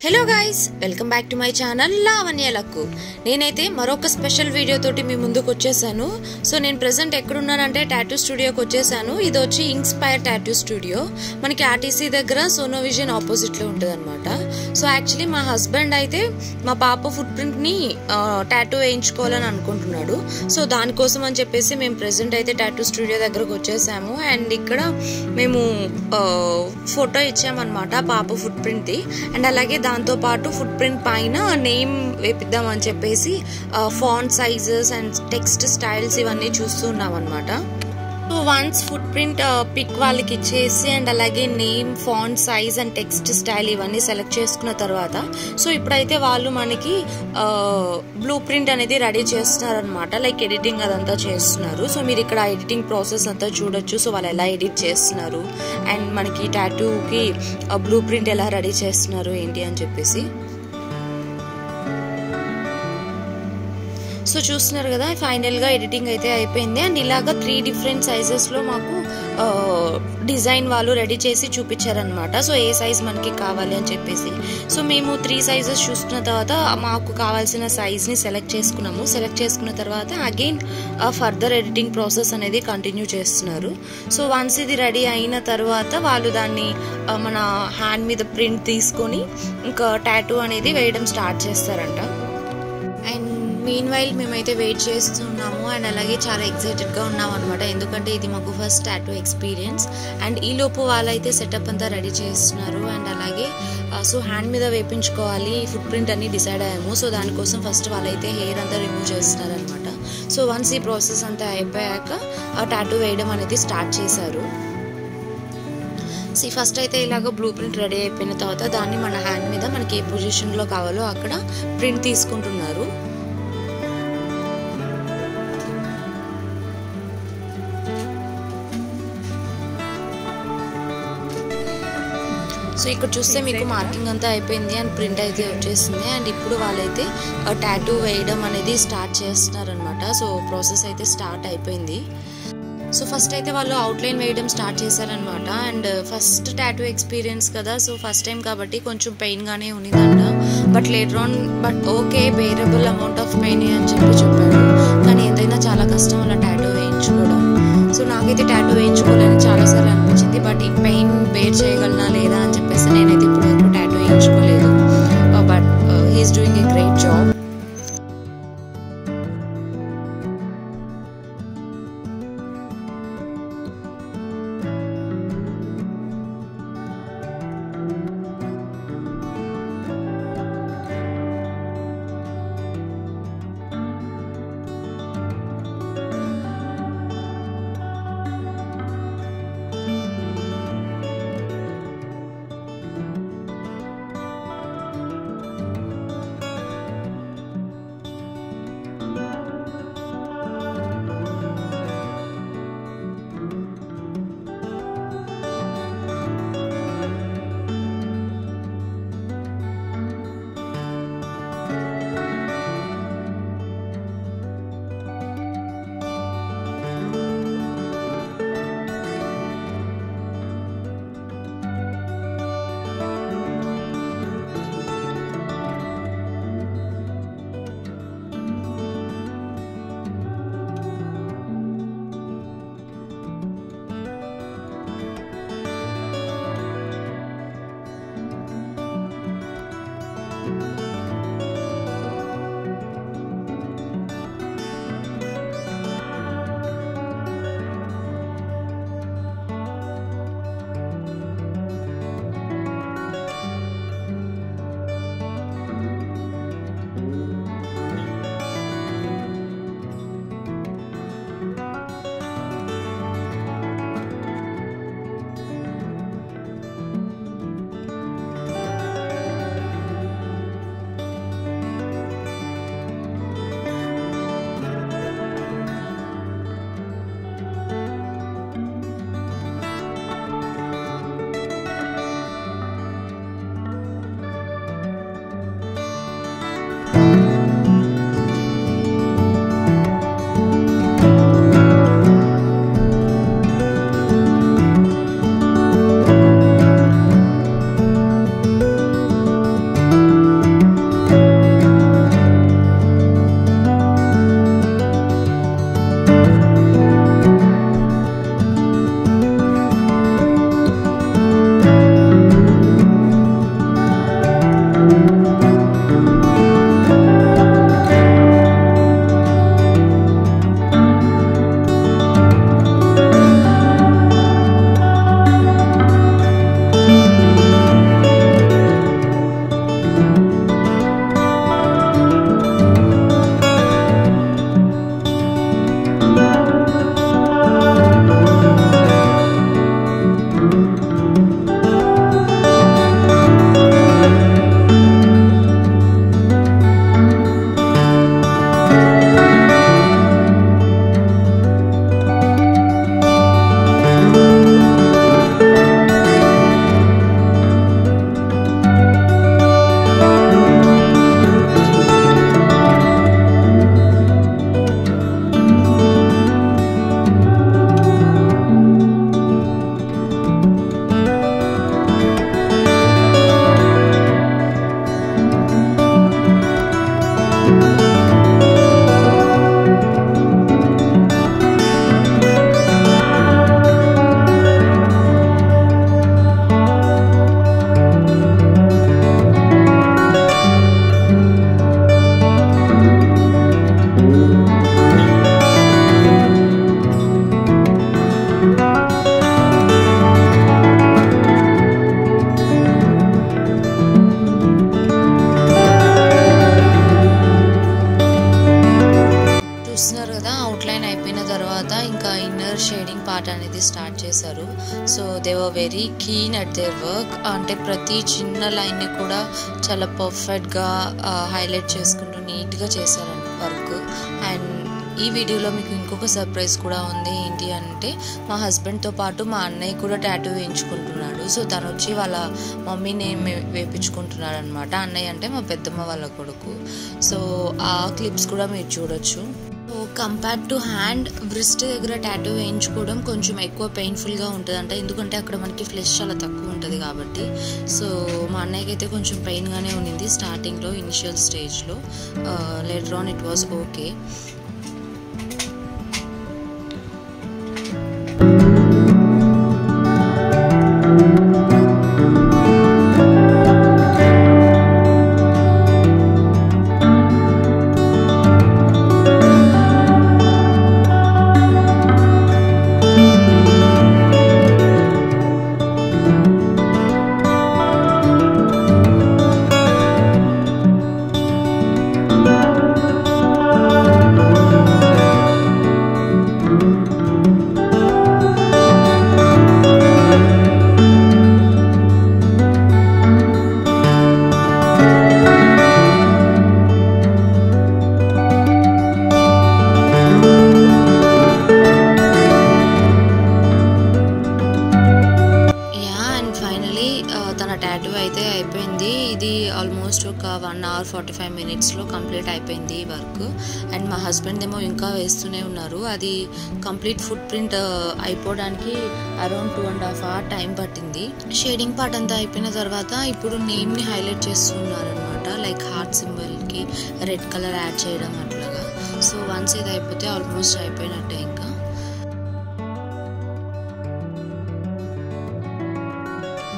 Hello guys, welcome back to my channel Lavanya luck. నేనైతే మరొక special video తోటి మీ ముందుకు వచ్చేసాను. సో నేను ప్రెసెంట్ ఎక్కడున్నానంటే టాటూ స్టూడియోకి వచ్చేసాను. ఇది వచ్చి ఇన్స్పైర్ టాటూ స్టూడియో. మనకి ఆర్టీసీ దగ్గర సోనో విజన్ ఆపోజిట్లో ఉంటుంది అనమాట. సో యాక్చువల్లీ మా హస్బెండ్ అయితే మా పాప ఫుట్ ప్రింట్ని టాటూ వేయించుకోవాలని అనుకుంటున్నాడు. సో దానికోసం అని చెప్పేసి మేము ప్రెసెంట్ అయితే టాటూ స్టూడియో దగ్గరకు వచ్చేసాము. అండ్ ఇక్కడ మేము ఫోటో ఇచ్చామన్నమాట పాప ఫుట్ ప్రింట్ది. అండ్ అలాగే దాంతో పాటు ఫుట్ ప్రింట్ పైన నేమ్ వేపిద్దాం అని చెప్పేసి font sizes and text styles ఇవన్నీ చూస్తున్నాం అనమాట. So once foot print pic వాళ్ళకి ఇచ్చేసి అండ్ అలాగే name, font size and text style ఇవన్నీ సెలెక్ట్ చేసుకున్న తర్వాత సో ఇప్పుడైతే వాళ్ళు మనకి బ్లూ ప్రింట్ అనేది రెడీ చేస్తున్నారు అనమాట. లైక్ ఎడిటింగ్ అదంతా చేస్తున్నారు. సో మీరు ఇక్కడ ఎడిటింగ్ ప్రాసెస్ అంతా చూడొచ్చు. సో వాళ్ళు ఎలా ఎడిట్ చేస్తున్నారు అండ్ మనకి టాటూకి బ్లూ ప్రింట్ ఎలా రెడీ చేస్తున్నారు ఏంటి అని చెప్పేసి. సో చూస్తున్నారు కదా, ఫైనల్గా ఎడిటింగ్ అయితే అయిపోయింది. అండ్ ఇలాగా 3 డిఫరెంట్ సైజెస్లో మాకు డిజైన్ వాళ్ళు రెడీ చేసి చూపించారనమాట. సో ఏ సైజ్ మనకి కావాలి అని చెప్పేసి. సో మేము 3 సైజెస్ చూసుకున్న తర్వాత మాకు కావాల్సిన సైజ్ని సెలెక్ట్ చేసుకున్నాము. సెలెక్ట్ చేసుకున్న తర్వాత అగైన్ ఫర్దర్ ఎడిటింగ్ ప్రాసెస్ అనేది కంటిన్యూ చేస్తున్నారు. సో వన్స్ ఇది రెడీ అయిన తర్వాత వాళ్ళు దాన్ని మన హ్యాండ్ మీద ప్రింట్ తీసుకొని ఇంకా టాటూ అనేది వేయడం స్టార్ట్ చేస్తారంట. అండ్ మీన్ వైల్ మేమైతే వెయిట్ చేస్తున్నాము. అండ్ అలాగే చాలా ఎక్సైటెడ్గా ఉన్నాం అనమాట. ఎందుకంటే ఇది మాకు ఫస్ట్ టాటూ ఎక్స్పీరియన్స్. అండ్ ఈలోపు వాళ్ళైతే సెటప్ అంతా రెడీ చేస్తున్నారు. అండ్ అలాగే సో హ్యాండ్ మీద వేయించుకోవాలి ఫుట్ ప్రింట్ అని డిసైడ్ అయ్యాము. సో దానికోసం ఫస్ట్ వాళ్ళైతే హెయిర్ అంతా రిమూవ్ చేస్తున్నారు అనమాట. సో వన్స్ ఈ ప్రాసెస్ అంతా అయిపోయాక టాటూ వేయడం అనేది స్టార్ట్ చేశారు. ఫస్ట్ అయితే ఇలాగ బ్లూ ప్రింట్ రెడీ అయిపోయిన తర్వాత దాన్ని మన హ్యాండ్ మీద మనకి ఏ పొజిషన్లో కావాలో అక్కడ ప్రింట్ తీసుకుంటున్నారు. సో ఇక్కడ చూస్తే మీకు మార్కింగ్ అంతా అయిపోయింది అండ్ ప్రింట్ అయితే వచ్చేసింది. అండ్ ఇప్పుడు వాళ్ళైతే టాటూ వేయడం అనేది స్టార్ట్ చేస్తున్నారనమాట. సో ప్రాసెస్ అయితే స్టార్ట్ అయిపోయింది. సో ఫస్ట్ అయితే వాళ్ళు అవుట్లైన్ వేయడం స్టార్ట్ చేశారనమాట. అండ్ ఫస్ట్ టాటూ ఎక్స్పీరియన్స్ కదా, సో ఫస్ట్ టైం కాబట్టి కొంచెం పెయిన్గానే ఉన్నదంట. But later on okay bearable amount of pain అని చెప్పాడు. కానీ ఎంతైనా చాలా కష్టం అలా టాటూ వేయించుకోవడం. సో నాకైతే టాటూ వేయించుకోవాలని చాలాసార్లు అనిపించింది. బట్ ఈ పెయిన్ బేర్ చేయగలనా లేదా అని చెప్పేసి నేనైతే ఇప్పటివరకు టాటూ వేయించుకోలేదు. But he is doing a great job. Part అనేది స్టార్ట్ చేశారు. So they were very keen at their work. అంటే ప్రతి చిన్న లైన్ని కూడా చాలా పర్ఫెక్ట్గా హైలైట్ చేసుకుంటూ నీట్గా చేశారండి వర్క్. అండ్ ఈ వీడియోలో మీకు ఇంకొక సర్ప్రైజ్ కూడా ఉంది. ఏంటి అంటే మా హస్బెండ్తో పాటు మా అన్నయ్య కూడా టాటూ వేయించుకుంటున్నాడు. సో తను వచ్చి వాళ్ళ మమ్మీ నేమ్ వేయించుకుంటున్నాడు అనమాట. అన్నయ్య అంటే మా పెద్దమ్మ వాళ్ళ కొడుకు. సో ఆ క్లిప్స్ కూడా మీరు చూడొచ్చు. సో కంపేర్ టు హ్యాండ్, బ్రిస్ట్ దగ్గర టాటూ వేయించుకోవడం కొంచెం ఎక్కువ పెయిన్ఫుల్గా ఉంటుందంట. ఎందుకంటే అక్కడ మనకి ఫ్లెష్ చాలా తక్కువ ఉంటుంది కాబట్టి. సో మా అన్నయ్యకి అయితే కొంచెం పెయిన్గానే ఉండింది స్టార్టింగ్లో, ఇనిషియల్ స్టేజ్లో. Later on it was okay. తన టాటూ అయితే అయిపోయింది. ఇది ఆల్మోస్ట్ ఒక 1 hour 45 minutesలో కంప్లీట్ అయిపోయింది ఈ వర్క్. అండ్ మా హస్బెండ్ ఏమో ఇంకా వేస్తూనే ఉన్నారు. అది కంప్లీట్ ఫుట్ ప్రింట్ అయిపోవడానికి అరౌండ్ 2.5 hours టైం పట్టింది. షేడింగ్ పార్ట్ అంతా అయిపోయిన తర్వాత ఇప్పుడు నేమ్ని హైలైట్ చేస్తున్నారు అనమాట. లైక్ హార్ట్ సింబల్కి రెడ్ కలర్ యాడ్ చేయడం అట్లాగా. సో వన్స్ ఇది అయిపోతే ఆల్మోస్ట్ అయిపోయినట్టే ఇంకా.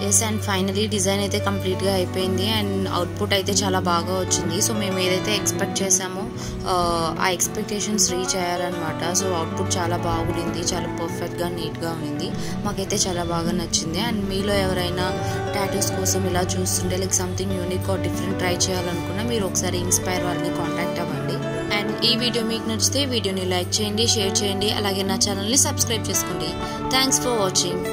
ఎస్, అండ్ ఫైనలీ డిజైన్ అయితే కంప్లీట్గా అయిపోయింది. అండ్ అవుట్పుట్ అయితే చాలా బాగా వచ్చింది. సో మేము ఏదైతే ఎక్స్పెక్ట్ చేసామో ఆ ఎక్స్పెక్టేషన్స్ రీచ్ అయ్యారనమాట. సో అవుట్పుట్ చాలా బాగుండింది, చాలా పర్ఫెక్ట్గా నీట్గా ఉంది. మాకైతే చాలా బాగా నచ్చింది. అండ్ మీలో ఎవరైనా టాటూస్ కోసం ఇలా చూస్తుంటే like something unique or different try చేయాలనుకున్నా మీరు ఒకసారి ఇన్స్పైర్ వాళ్ళని కాంటాక్ట్ అవ్వండి. అండ్ ఈ వీడియో మీకు నచ్చితే వీడియోని లైక్ చేయండి, షేర్ చేయండి, అలాగే నా ఛానల్ని సబ్స్క్రైబ్ చేసుకోండి. Thanks for watching.